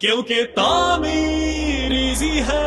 क्योंकि तामीर इजी है।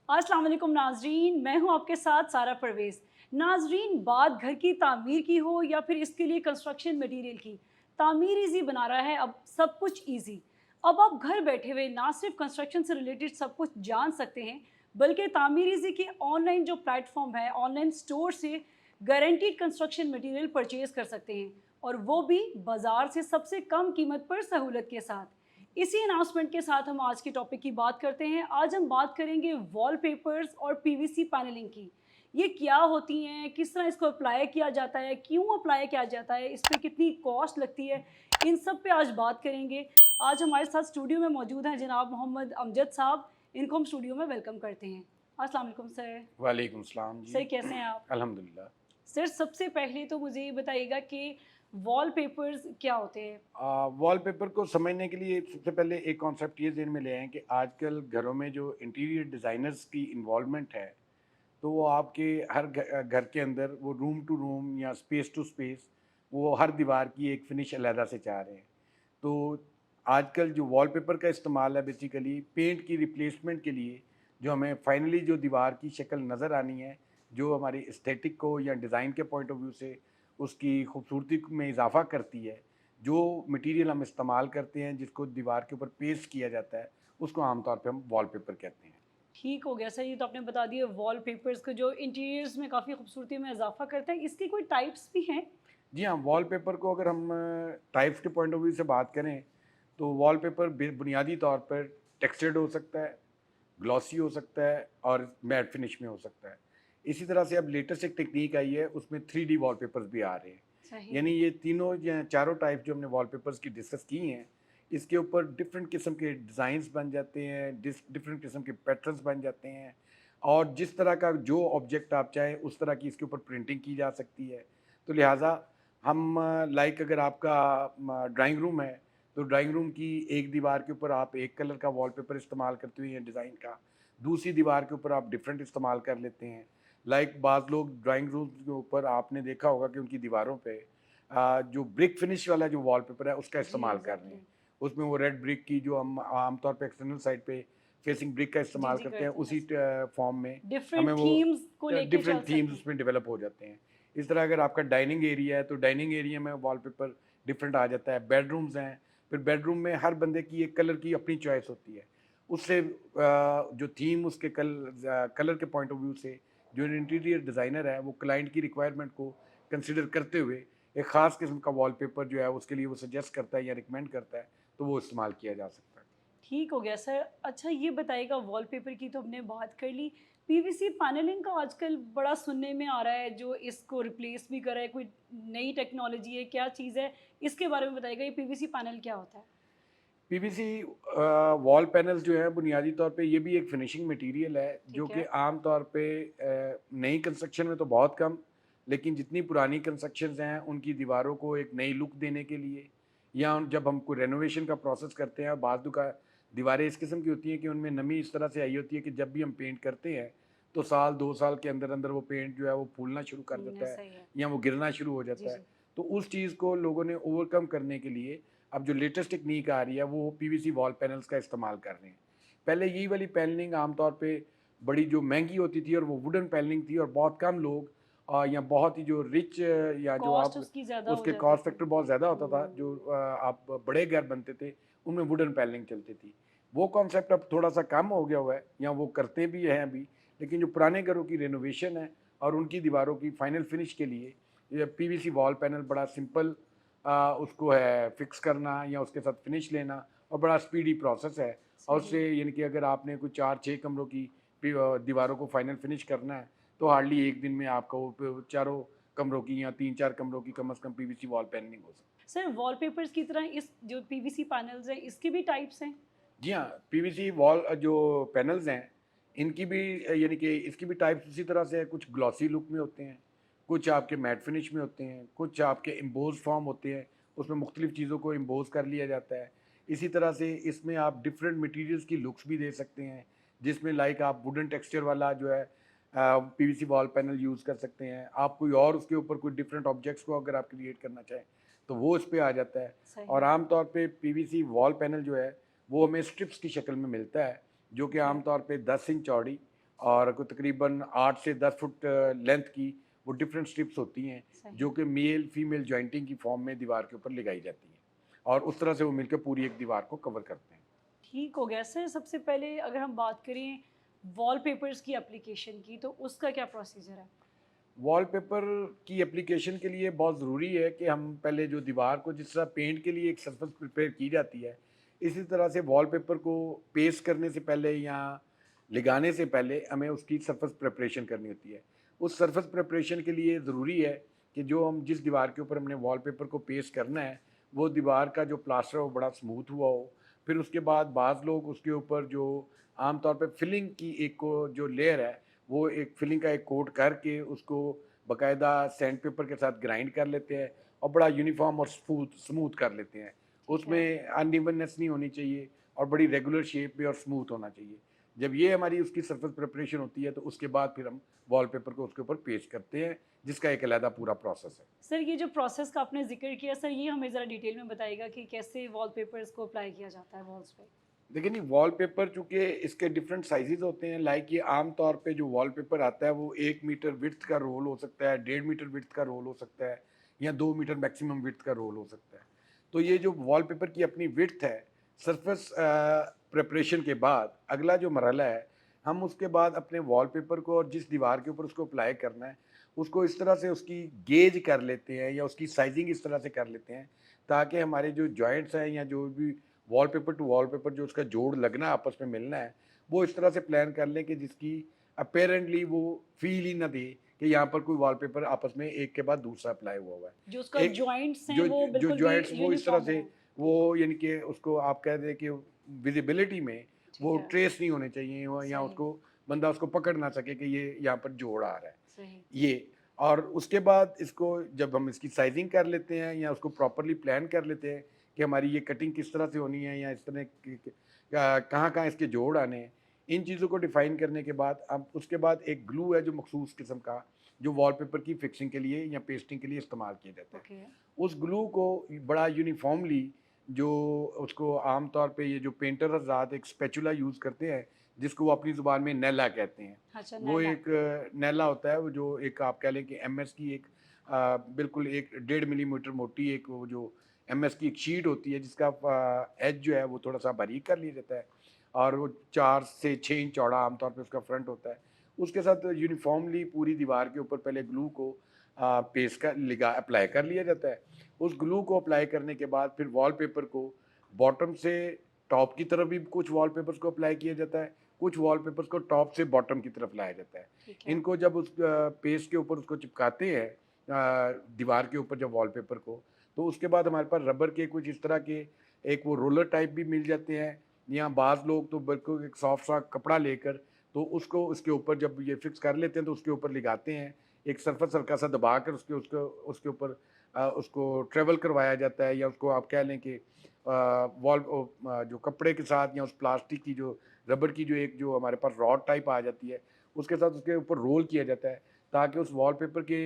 अस्सलाम वालेकुम नाजरीन, मैं हूं आपके साथ सारा परवेज़। नाजरीन, बात घर की तामीर की हो या फिर इसके लिए कंस्ट्रक्शन मटेरियल की, तामीर इजी बना रहा है अब सब कुछ इजी। अब आप घर बैठे हुए ना सिर्फ कंस्ट्रक्शन से रिलेटेड सब कुछ जान सकते हैं, बल्कि तामीर इजी के ऑनलाइन जो प्लेटफॉर्म है, ऑनलाइन स्टोर से गारंटीड कंस्ट्रक्शन मटेरियल परचेज कर सकते हैं, और वो भी बाज़ार से सबसे कम कीमत पर सहूलत के साथ। इसी अनाउंसमेंट के साथ हम आज के टॉपिक की बात करते हैं। आज हम बात करेंगे वॉलपेपर्स और पीवीसी पैनलिंग की। ये क्या होती हैं, किस तरह इसको अप्लाई किया जाता है, क्यों अप्लाई किया जाता है, इस पे कितनी कॉस्ट लगती है, इन सब पे आज बात करेंगे। आज हमारे साथ स्टूडियो में मौजूद हैं जनाब मोहम्मद अमजद साहब। इनको हम स्टूडियो में वेलकम करते हैं। अस्सलाम वालेकुम सर। वालेकुम सलाम जी। सर कैसे हैं आप? अल्हम्दुलिल्लाह। सर सबसे पहले तो मुझे ये बताइएगा कि वॉलपेपर्स क्या होते हैं? वॉलपेपर को समझने के लिए सबसे पहले एक कॉन्सेप्ट ये ज़हन में ले आएँ कि आजकल घरों में जो इंटीरियर डिज़ाइनर्स की इन्वॉल्वमेंट है, तो वो आपके हर घर के अंदर वो रूम टू रूम या स्पेस टू स्पेस वो हर दीवार की एक फिनिश अलहदा से चाह रहे हैं। तो आजकल जो वॉलपेपर का इस्तेमाल है बेसिकली पेंट की रिप्लेसमेंट के लिए, जो हमें फाइनली जो दीवार की शक्ल नज़र आनी है, जो हमारी एस्थेटिक को या डिज़ाइन के पॉइंट ऑफ व्यू से उसकी खूबसूरती में इजाफा करती है, जो मटेरियल हम इस्तेमाल करते हैं जिसको दीवार के ऊपर पेस्ट किया जाता है, उसको आमतौर पे हम वॉलपेपर कहते हैं। ठीक हो गया सर, ये तो आपने बता दिया वॉलपेपर्स को जो इंटीरियर्स में काफ़ी खूबसूरती में इजाफा करता है। इसकी कोई टाइप्स भी हैं? जी हाँ, वॉलपेपर को अगर हम टाइप्स के पॉइंट ऑफ व्यू से बात करें, तो वॉलपेपर बुनियादी तौर पर टेक्सचर्ड हो सकता है, ग्लॉसी हो सकता है और मैट फिनिश में हो सकता है। इसी तरह से अब लेटेस्ट एक टेक्निक आई है, उसमें 3D वॉलपेपर्स भी आ रहे हैं। सही। यानी ये तीनों या चारों टाइप जो हमने वॉलपेपर्स की डिस्कस की हैं, इसके ऊपर डिफरेंट किस्म के डिज़ाइंस बन जाते हैं, डिफरेंट किस्म के पैटर्न्स बन जाते हैं, और जिस तरह का जो ऑब्जेक्ट आप चाहें उस तरह की इसके ऊपर प्रिंटिंग की जा सकती है। तो लिहाजा हम लाइक अगर आपका ड्राइंग रूम है, तो ड्राइंग रूम की एक दीवार के ऊपर आप एक कलर का वॉलपेपर इस्तेमाल करते हुए डिज़ाइन का, दूसरी दीवार के ऊपर आप डिफरेंट इस्तेमाल कर लेते हैं। लाइक बाज़ लोग ड्राइंग रूम के ऊपर आपने देखा होगा कि उनकी दीवारों पे जो ब्रिक फिनिश वाला जो वॉलपेपर है उसका जी इस्तेमाल कर रहे एग्जैक्टली। हैं। उसमें वो रेड ब्रिक की जो हम आमतौर पे एक्सटर्नल साइड पे फेसिंग ब्रिक का जी इस्तेमाल जी करते हैं, करते हैं। उसी फॉर्म में हमें डिफरेंट वो थीम्स को लेके चल डिफरेंट थीम्स सकें। उसमें डेवलप हो जाते हैं। इस तरह अगर आपका डाइनिंग एरिया है, तो डाइनिंग एरिया में वॉलपेपर डिफरेंट आ जाता है। बेडरूम्स हैं, फिर बेडरूम में हर बंदे की एक कलर की अपनी चॉइस होती है। उससे जो थीम उसके कलर के पॉइंट ऑफ व्यू से जो इंटीरियर डिज़ाइनर है वो क्लाइंट की रिक्वायरमेंट को कंसिडर करते हुए एक ख़ास किस्म का वॉलपेपर जो है उसके लिए वो सजेस्ट करता है या रिकमेंड करता है, तो वो इस्तेमाल किया जा सकता है। ठीक हो गया सर। अच्छा ये बताइएगा, वॉलपेपर की तो हमने बात कर ली, पीवीसी पैनलिंग का आजकल बड़ा सुनने में आ रहा है, जो इसको रिप्लेस भी कर रहा है। कोई नई टेक्नोलॉजी है, क्या चीज़ है, इसके बारे में बताइएगा। ये पीवीसी पैनल क्या होता है? पीवीसी वॉल पैनल्स जो है बुनियादी तौर पे ये भी एक फिनिशिंग मटेरियल है, जो ठीक कि है। आम तौर पे नई कंस्ट्रक्शन में तो बहुत कम, लेकिन जितनी पुरानी कंस्ट्रक्शंस हैं उनकी दीवारों को एक नई लुक देने के लिए, या जब हम कोई रेनोवेशन का प्रोसेस करते हैं, बाजू का दीवारें इस किस्म की होती हैं कि उनमें नमी इस तरह से आई होती है कि जब भी हम पेंट करते हैं तो साल 2 साल के अंदर अंदर वो पेंट जो है वो फूलना शुरू कर देता है सही है। या वो गिरना शुरू हो जी जाता है। जी। तो उस चीज़ को लोगों ने ओवरकम करने के लिए अब जो लेटेस्ट टेक्निक आ रही है वो पीवीसी वॉल पैनल्स का इस्तेमाल कर रहे हैं। पहले यही वाली पैनलिंग आमतौर पे बड़ी जो महंगी होती थी और वो वुडन पैनलिंग थी, और बहुत कम लोग या बहुत ही जो रिच या जो कॉस्ट आप उसकी ज़्यादा हो उसके जाती कॉस्ट थी। फैक्टर बहुत ज़्यादा होता था, जो आप बड़े घर बनते थे उनमें वुडन पैनलिंग चलती थी। वो कॉन्सेप्ट अब थोड़ा सा कम हो गया हुआ है, या वो करते भी हैं अभी, लेकिन जो पुराने घरों की रेनोवेशन है और उनकी दीवारों की फाइनल फिनिश के लिए ये पीवीसी वॉल पैनल बड़ा सिंपल उसको है फिक्स करना या उसके साथ फिनिश लेना, और बड़ा स्पीडी प्रोसेस है। और सही। उससे यानी कि अगर आपने कुछ 4-6 कमरों की दीवारों को फाइनल फिनिश करना है, तो हार्डली एक दिन में आपका वो चारों कमरों की या 3-4 कमरों की कम से कम पीवीसी वॉल पैनलिंग हो सकती है। सर वॉलपेपर्स की तरह इस जो पीवीसी पैनल्स हैं, इसके भी टाइप्स हैं? जी हाँ, पीवीसी वॉल जो पैनल्स हैं, इनकी भी यानी कि इसकी भी टाइप्स उसी तरह से है। कुछ ग्लॉसी लुक में होते हैं, कुछ आपके मैट फिनिश में होते हैं, कुछ आपके एम्बोज फॉर्म होते हैं, उसमें मुख्तलिफ़ चीज़ों को एम्बोज कर लिया जाता है। इसी तरह से इसमें आप डिफरेंट मटेरियल्स की लुक्स भी दे सकते हैं, जिसमें लाइक आप वुडन टेक्सचर वाला जो है पीवीसी वॉल पैनल यूज़ कर सकते हैं। आप कोई और उसके ऊपर कोई डिफरेंट ऑब्जेक्ट्स को अगर आप क्रिएट करना चाहें, तो वो इस पे आ जाता है। सही। और आमतौर पे पीवीसी वॉल पैनल जो है वो हमें स्ट्रिप्स की शक्ल में मिलता है, जो कि आमतौर पे 10 इंच चौड़ी और कोई तकरीबन 8 से 10 फुट लेंथ की वो डिफरेंट स्ट्रिप्स होती हैं, सही। जो कि मेल फीमेल जॉइंटिंग की फॉर्म में दीवार के ऊपर लगाई जाती हैं और उस तरह से वो मिलकर पूरी एक दीवार को कवर करते हैं। ठीक हो गया सर। सबसे पहले अगर हम बात करें वॉलपेपर्स की एप्लीकेशन की, तो उसका क्या प्रोसीजर है? वॉलपेपर की एप्लीकेशन के लिए बहुत ज़रूरी है कि हम पहले जो दीवार को जिस तरह पेंट के लिए एक सरफेस प्रिपेयर की जाती है, इसी तरह से वॉलपेपर को पेस्ट करने से पहले या लगाने से पहले हमें उसकी सरफेस प्रिपरेशन करनी होती है। उस सरफेस प्रिपरेशन के लिए ज़रूरी है कि जो हम जिस दीवार के ऊपर हमने वॉलपेपर को पेस्ट करना है, वो दीवार का जो प्लास्टर है वो बड़ा स्मूथ हुआ हो। फिर उसके बाद बाज़ लोग उसके ऊपर जो आमतौर पे फिलिंग की एक को जो लेयर है, वो एक फिलिंग का एक कोट करके उसको बाकायदा सैंड पेपर के साथ ग्राइंड कर लेते हैं और बड़ा यूनिफॉर्म और स्मूथ स्मूथ कर लेते हैं। ठीक है। उसमें अनइवननेस नहीं होनी चाहिए और बड़ी रेगुलर शेप में और स्मूथ होना चाहिए। जब ये हमारी उसकी सरफेस प्रिपरेशन होती है तो उसके बाद फिर हम वॉलपेपर को उसके ऊपर पेस्ट करते हैं, जिसका एक अलहदा पूरा प्रोसेस है। सर ये जो प्रोसेस का आपने ज़िक्र किया सर, ये हमें ज़रा डिटेल में बताइएगा कि कैसे वॉलपेपर्स को अप्लाई किया जाता है वॉल्स पे? देखिए नहीं, वॉलपेपर चूँकि इसके डिफरेंट साइज़ेज़ होते हैं, लाइक ये आम तौर पे जो वॉलपेपर आता है वो 1 मीटर विड्थ का रोल हो सकता है, 1.5 मीटर विड्थ का रोल हो सकता है या 2 मीटर मैक्सिमम विड्थ का रोल हो सकता है। तो ये जो वॉलपेपर की अपनी विड्थ है, सरफेस प्रिपरेशन के बाद अगला जो मरहला है, हम उसके बाद अपने वॉलपेपर को और जिस दीवार के ऊपर उसको अप्लाई करना है, उसको इस तरह से उसकी गेज कर लेते हैं या उसकी साइज़िंग इस तरह से कर लेते हैं, ताकि हमारे जो जॉइंट्स हैं या जो भी वॉलपेपर टू वॉलपेपर जो उसका जोड़ लगना है, आपस में मिलना है, वो इस तरह से प्लान कर लें कि जिसकी अपैरेंटली वो फील ही ना दे कि यहाँ पर कोई वॉलपेपर आपस में एक के बाद दूसरा अप्लाई हुआ है। जो उसका एक जॉइंट्स हैं जो वो जो बिल्कुल भी जॉइंट्स वो इस तरह यूनिफ़ॉर्म से हों। वो यानी कि उसको आप कह दें कि विजिबिलिटी में ठीक वो है। ट्रेस नहीं होने चाहिए या सही। उसको बंदा उसको पकड़ ना सके कि ये यहाँ पर जोड़ आ रहा है। सही। ये और उसके बाद इसको जब हम इसकी साइजिंग कर लेते हैं या उसको प्रॉपरली प्लान कर लेते हैं कि हमारी ये कटिंग किस तरह से होनी है या इस तरह कहाँ-कहाँ इसके जोड़ आने हैं, इन चीज़ों को डिफ़ाइन करने के बाद अब उसके बाद एक ग्लू है जो मखसूस किस्म का, जो वॉलपेपर की फिक्सिंग के लिए या पेस्टिंग के लिए इस्तेमाल किया जाता है। ओके। उस ग्लू को बड़ा यूनिफ़ॉर्मली जो उसको आम तौर पे ये जो पेंटर हज़रात एक स्पैचुला यूज़ करते हैं, जिसको वो अपनी ज़ुबान में नैला कहते हैं। अच्छा, वो नैला। एक नैला होता है, वो जो एक आप कह लें कि एमएस की एक बिल्कुल एक 1.5 मिलीमीटर मोटी एक वो जो एमएस की एक शीट होती है, जिसका एज जो है वो थोड़ा-सा बारीक कर लिया जाता है और वो 4 से 6 इंच चौड़ा आमतौर पे उसका फ्रंट होता है। उसके साथ यूनिफ़ॉर्मली पूरी दीवार के ऊपर पहले ग्लू को पेस्ट कर लगा अप्लाई कर लिया जाता है। उस ग्लू को अप्लाई करने के बाद फिर वॉलपेपर को बॉटम से टॉप की तरफ भी कुछ वॉलपेपर्स को अप्लाई किया जाता है, कुछ वॉलपेपर्स को टॉप से बॉटम की तरफ लाया जाता है। ठीक है। इनको जब उस पेस्ट के ऊपर उसको चिपकाते हैं दीवार के ऊपर जब वॉलपेपर को, तो उसके बाद हमारे पास रबर के कुछ इस तरह के एक वो रोलर टाइप भी मिल जाते हैं या बाज़ लोग तो बिल्कुल एक सॉफ्ट सा कपड़ा लेकर तो उसको उसके ऊपर जब ये फिक्स कर लेते हैं तो उसके ऊपर लगाते हैं। एक सरफेस हल्का सा दबाकर उसके उसको उसके ऊपर उसको ट्रैवल करवाया जाता है या उसको आप कह लें कि जो कपड़े के साथ या उस प्लास्टिक की जो रबर की जो एक जो हमारे पास रॉड टाइप आ जाती है, उसके साथ उसके ऊपर रोल किया जाता है, ताकि उस वॉलपेपर के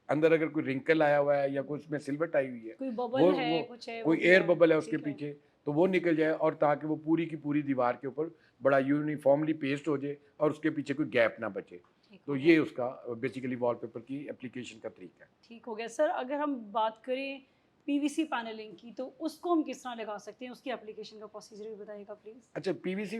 अंदर अगर कोई रिंकल आया हुआ है या कोई उसमें सिल्वट आई हुई है, कोई वो बबल है, वो कुछ है, वो कोई एयर पूरा बबल है उसके ठीक है। पीछे, तो वो निकल जाए और ताकि वो पूरी की पूरी दीवार के ऊपर बड़ा यूनिफ़ॉर्मली पेस्ट हो जाए और उसके पीछे कोई गैप ना बचे। ठीक तो हो ये गया। उसका बेसिकली वॉलपेपर की एप्लीकेशन का तरीका है। ठीक हो गया। सर अगर हम बात करें पीवीसी पैनलिंग की, तो उसको हम किस तरह लगा सकते हैं? उसकी एप्लीकेशन का प्रोसीजर भी बताइएगा प्लीज़। अच्छा, पीवीसी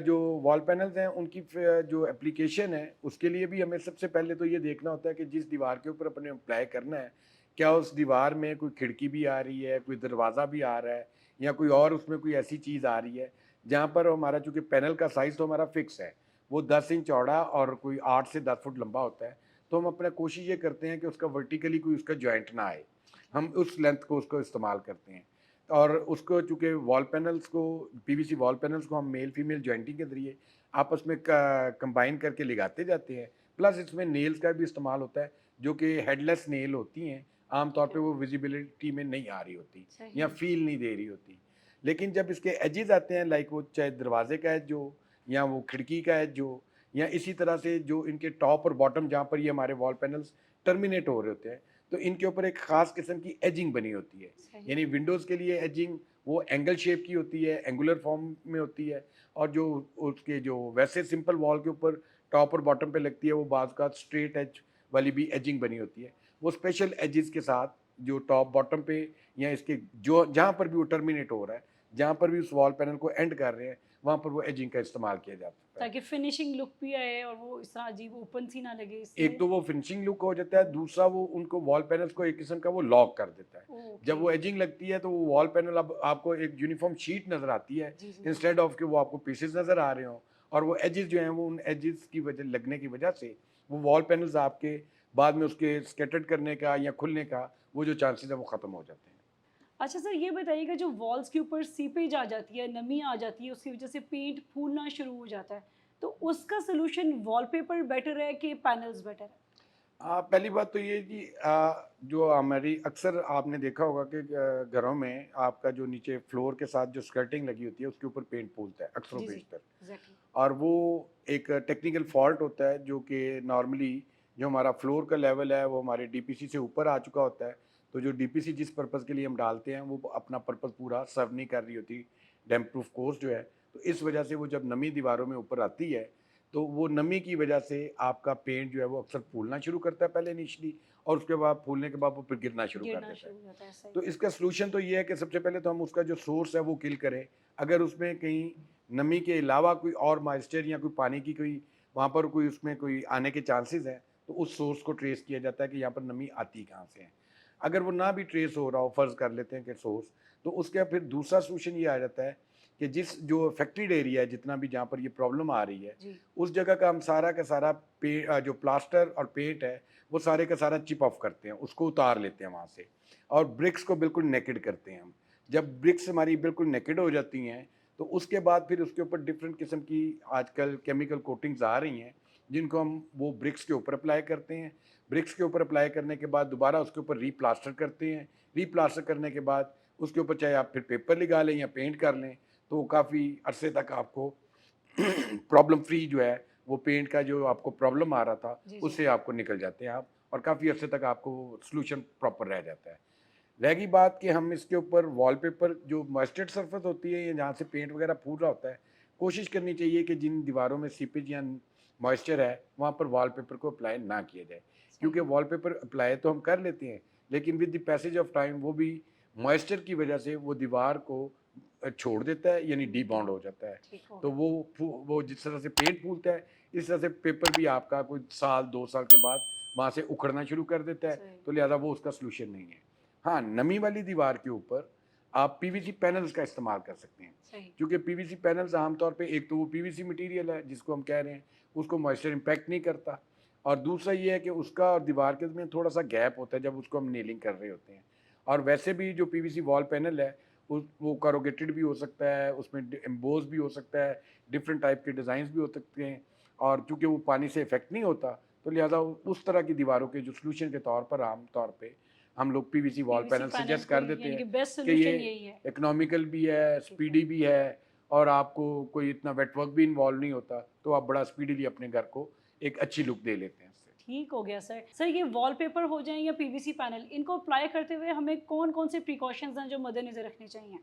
जो वॉल पैनल्स हैं उनकी जो एप्लीकेशन है उसके लिए भी हमें सबसे पहले तो ये देखना होता है कि जिस दीवार के ऊपर अपने अप्लाई करना है, क्या उस दीवार में कोई खिड़की भी आ रही है, कोई दरवाज़ा भी आ रहा है या कोई और उसमें कोई ऐसी चीज़ आ रही है जहाँ पर हमारा चूँकि पैनल का साइज़ तो हमारा फिक्स है, वो 10 इंच चौड़ा और कोई 8 से 10 फुट लंबा होता है। तो हम अपना कोशिश ये करते हैं कि उसका वर्टिकली कोई उसका जॉइंट ना आए, हम उस लेंथ को उसको इस्तेमाल करते हैं। और उसको चूँकि वॉल पैनल्स को पीवीसी वॉल पैनल्स को हम मेल फीमेल जॉइंटिंग के ज़रिए आपस में कंबाइन करके लगाते जाते हैं। प्लस इसमें नेल्स का भी इस्तेमाल होता है, जो कि हेडलेस नेल होती हैं, आम तौर पे वो विजिबिलिटी में नहीं आ रही होती सही। या फ़ील नहीं दे रही होती। लेकिन जब इसके एजेस आते हैं, लाइक वो चाहे दरवाज़े का एज हो या वो खिड़की का एज हो या इसी तरह से जो इनके टॉप और बॉटम जहाँ पर ये हमारे वॉल पैनल्स टर्मिनेट हो रहे होते हैं, तो इनके ऊपर एक ख़ास किस्म की एजिंग बनी होती है। सही। यानी विंडोज़ के लिए एजिंग वो एंगल शेप की होती है, एंगुलर फॉर्म में होती है, और जो उसके जो वैसे सिंपल वॉल के ऊपर टॉप और बॉटम पे लगती है वो बाज़ का स्ट्रेट एज वाली भी एजिंग बनी होती है। वो स्पेशल एजेस के साथ जो टॉप बॉटम पे या इसके जो जहाँ पर भी वो टर्मिनेट हो रहा है, जहाँ पर भी उस वॉल पैनल को एंड कर रहे हैं, वहाँ पर वो एजिंग का इस्तेमाल किया जा सकता है। ताकि फिनिशिंग लुक भी आए और वो इस तरह अजीब ओपन सी ना लगे एक इससे। तो वो फिनिशिंग लुक हो जाता है, दूसरा वो उनको वॉल पैनल्स को एक किस्म का वो लॉक कर देता है। जब ओके। वो एजिंग लगती है तो वो वॉल पैनल अब आपको एक यूनिफॉर्म शीट नज़र आती है, जी, जी, जी। इंस्टेड ऑफ कि वो आपको पीसेस नज़र आ रहे हों, और वो एजेस जो हैं वो उन एजेस की वजह लगने की वजह से वो वॉल पैनल्स आपके बाद में उसके स्कैटर्ड करने का या खुलने का वो जो चांसेस है वो ख़त्म हो जाते हैं। अच्छा सर, ये बताइएगा जो वॉल्स के ऊपर सीपेज आ जाती है, नमी आ जाती है, उसकी वजह से पेंट फूलना शुरू हो जाता है, तो उसका सॉल्यूशन वॉलपेपर बेटर है कि पैनल्स बेटर है? पहली बात तो ये है कि जो हमारी अक्सर आपने देखा होगा कि घरों में आपका जो नीचे फ्लोर के साथ जो स्कर्टिंग लगी होती है उसके ऊपर पेंट फूलता है अक्सरों जी, जी। बेशतर, एग्ज़ैक्टली। और वो एक टेक्निकल फॉल्ट होता है जो कि नॉर्मली जो हमारा फ्लोर का लेवल है वो हमारे डीपीसी से ऊपर आ चुका होता है। तो जो डीपीसी जिस पर्पज़ के लिए हम डालते हैं वो अपना पर्पज़ पूरा सर्व नहीं कर रही होती, डैम्प प्रूफ कोर्स जो है। तो इस वजह से वो जब नमी दीवारों में ऊपर आती है तो वो नमी की वजह से आपका पेंट जो है वो अक्सर फूलना शुरू करता है पहले इनिशियली, और उसके बाद फूलने के बाद वो फिर गिरना शुरू कर गिरना देता है। शुरू हो जाता है, सही। तो इसका सलूशन तो ये है कि सबसे पहले तो हम उसका जो सोर्स है वो किल करें। अगर उसमें कहीं नमी के अलावा कोई और मॉइस्चर या कोई पानी की कोई वहाँ पर कोई उसमें कोई आने के चांसेस हैं, तो उस सोर्स को ट्रेस किया जाता है कि यहाँ पर नमी आती कहाँ से है। अगर वो ना भी ट्रेस हो रहा हो, फ़र्ज़ कर लेते हैं कि सोर्स, तो उसका फिर दूसरा सलूशन ये आ जाता है कि जिस जो अफेक्टेड एरिया है, जितना भी जहाँ पर ये प्रॉब्लम आ रही है, जी। उस जगह का हम सारा का सारा जो प्लास्टर और पेंट है, वो सारे का सारा चिप ऑफ करते हैं, उसको उतार लेते हैं वहाँ से, और ब्रिक्स को बिल्कुल नेकेड करते हैं हम। जब ब्रिक्स हमारी बिल्कुल नेकेड हो जाती हैं, तो उसके बाद फिर उसके ऊपर डिफरेंट किस्म की आजकल केमिकल कोटिंग्स आ रही हैं, जिनको हम वो ब्रिक्स के ऊपर अप्लाई करते हैं। ब्रिक्स के ऊपर अप्लाई करने के बाद दोबारा उसके ऊपर रीप्लास्टर करते हैं। रीप्लास्टर करने के बाद उसके ऊपर चाहे आप फिर पेपर लगा लें या पेंट कर लें, तो वो काफ़ी अरसे तक आपको प्रॉब्लम फ्री जो है, वो पेंट का जो आपको प्रॉब्लम आ रहा था, जी, जी। उससे आपको निकल जाते हैं आप, और काफ़ी अरसे तक आपको सॉल्यूशन प्रॉपर रह जाता है। रह गई बात कि हम इसके ऊपर वॉलपेपर जो मॉइस्चर्ड सरफेस होती है या जहाँ से पेंट वगैरह फूट रहा होता है, कोशिश करनी चाहिए कि जिन दीवारों में सीपेज या मॉइस्चर है, वहाँ पर वॉलपेपर को अप्लाई ना किया जाए। क्योंकि सही। वॉलपेपर अप्लाई तो हम कर लेते हैं, लेकिन with the passage of time वो भी मॉइस्चर की वजह से वो दीवार को छोड़ देता है, यानी डीबॉन्ड हो जाता है। ठीक हो तो गया। वो जिस तरह से पेंट फूलता है, इस तरह से पेपर भी आपका कोई साल 2 साल के बाद वहाँ से उखड़ना शुरू कर देता है, सही। तो लिहाज़ा वो उसका सॉल्यूशन नहीं है। हाँ, नमी वाली दीवार के ऊपर आप पीवीसी पैनल्स का इस्तेमाल कर सकते हैं। सही। क्योंकि पीवीसी पैनल्स आमतौर पे एक तो वो पीवीसी मटीरियल है जिसको हम कह रहे हैं, उसको मॉइस्चर इम्पैक्ट नहीं करता, और दूसरा ये है कि उसका और दीवार के में थोड़ा-सा गैप होता है जब उसको हम नेलिंग कर रहे होते हैं। और वैसे भी जो पीवीसी वॉल पैनल है, उस वो करोगेटेड भी हो सकता है, उसमें एम्बोस भी हो सकता है, डिफरेंट टाइप के डिज़ाइंस भी हो सकते हैं, और चूँकि वो पानी से इफ़ेक्ट नहीं होता, तो लिहाज़ा उस तरह की दीवारों के जो सॉल्यूशन के तौर पर आम तौर पे हम लोग PVC wall PVC panel panel suggest को कर देते यानी कि हैं बेस्ट कि ये सॉल्यूशन यही है। इकोनॉमिकल भी है, ठीक है। स्पीडी भी है, और आपको कोई इतना वेट वर्क भी इन्वॉल्व नहीं होता, तो आप बड़ा स्पीडीली अपने घर को एक अच्छी लुक दे लेते हैं इससे। ठीक हो गया सर। सर, ये वॉलपेपर हो जाएँ या पीवीसी पैनल, इनको अप्लाई करते हुए हमें कौन-कौन से प्रिकॉशंस हैं जो मद्देनज़र रखने चाहिए?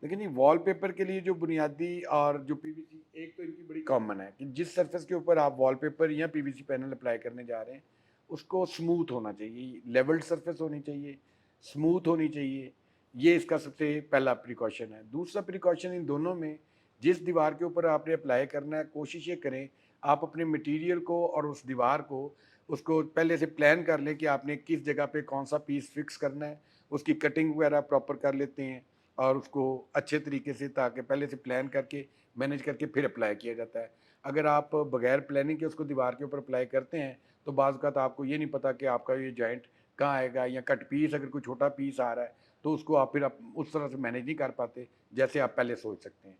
लेकिन ये वॉलपेपर के लिए जो बुनियादी और जो पीवीसी, एक तो इनकी बड़ी कॉमन है कि जिस सरफेस के ऊपर आप वॉलपेपर या पीवीसी पैनल अप्लाई करने जा रहे हैं, उसको स्मूथ होना चाहिए, लेवल्ड सरफेस होनी चाहिए, स्मूथ होनी चाहिए। ये इसका सबसे पहला प्रिकॉशन है। दूसरा प्रिकॉशन इन दोनों में, जिस दीवार के ऊपर आपने अप्लाई करना है, कोशिश ये करें आप अपने मटेरियल को और उस दीवार को उसको पहले से प्लान कर लें कि आपने किस जगह पे कौन सा पीस फिक्स करना है, उसकी कटिंग वगैरह प्रॉपर कर लेते हैं, और उसको अच्छे तरीके से ताकि पहले से प्लान करके मैनेज करके फिर अप्लाई किया जाता है। अगर आप बगैर प्लानिंग के उसको दीवार के ऊपर अप्लाई करते हैं, तो बाज़ औक़ात आपको ये नहीं पता कि आपका ये जॉइंट कहाँ आएगा, या कट पीस अगर कोई छोटा पीस आ रहा है, तो उसको आप फिर उस तरह से मैनेज नहीं कर पाते जैसे आप पहले सोच सकते हैं।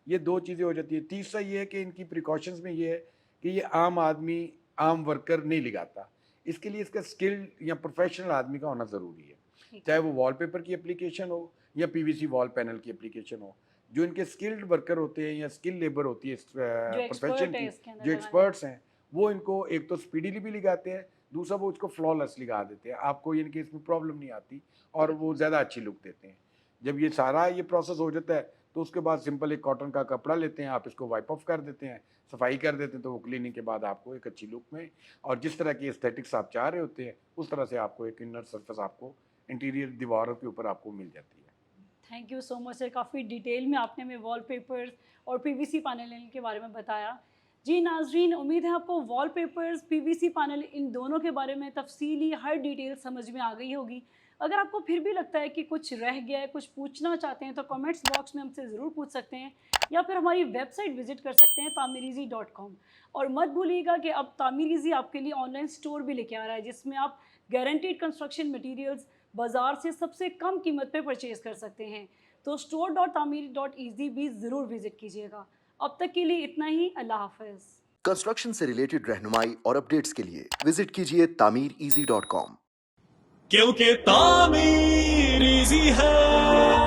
ये 2 चीज़ें हो जाती हैं। तीसरा ये है कि इनकी प्रिकॉशंस में ये है कि ये आम आदमी, आम वर्कर नहीं लगाता। इसके लिए इसका स्किल्ड या प्रोफ़ेशनल आदमी का होना ज़रूरी है। ठीक चाहे है। वो वॉलपेपर की एप्लीकेशन हो या पीवीसी वॉल पैनल की एप्लीकेशन हो। जो इनके स्किल्ड वर्कर होते हैं या स्किल लेबर होती है इस जो प्रोफ़ेशन एक्सपर्ट है की, इसके अंदर जो लगाने में। एक्सपर्ट्स हैं, वो इनको एक तो स्पीडीली भी लगाते हैं, दूसरा वो उसको फ्लॉलेस लगा देते हैं, आपको यानी कि इसमें प्रॉब्लम नहीं आती और वो ज़्यादा अच्छी लुक देते हैं। जब ये सारा ये प्रोसेस हो जाता है तो उसके बाद सिंपल एक कॉटन का कपड़ा लेते हैं, आप इसको वाइप ऑफ कर देते हैं, सफाई कर देते हैं, तो वो क्लीनिंग के बाद आपको एक अच्छी लुक में और जिस तरह की एस्थेटिक्स आप चाह रहे होते हैं उस तरह से आपको एक इनर सरफेस आपको इंटीरियर दीवारों के ऊपर आपको मिल जाती है। Thank you so much sir, काफ़ी डिटेल में आपने हमें वॉलपेपर्स और पीवीसी पैनल के बारे में बताया। जी नाजरीन, उम्मीद है आपको वॉलपेपर्स, पीवीसी पैनल इन दोनों के बारे में तफसीली हर डिटेल समझ में आ गई होगी। अगर आपको फिर भी लगता है कि कुछ रह गया है, कुछ पूछना चाहते हैं, तो कमेंट्स बॉक्स में हमसे ज़रूर पूछ सकते हैं या फिर हमारी वेबसाइट विजिट कर सकते हैं tameereasy.com। और मत भूलिएगा कि अब तामीर इज़ी आपके लिए ऑनलाइन स्टोर भी लेके आ रहा है, जिसमें आप गारंटीड कंस्ट्रक्शन मटीरियल्स बाज़ार से सबसे कम कीमत पे परचेज़ कर सकते हैं। तो store.tameer.easy भी ज़रूर विज़िट कीजिएगा। अब तक के लिए इतना ही। अल्लाह हाफ़िज़। कंस्ट्रक्शन से रिलेटेड रहनुमाई और अपडेट्स के लिए विजिट कीजिए tameereasy.com। क्योंकि तामीर इजी है।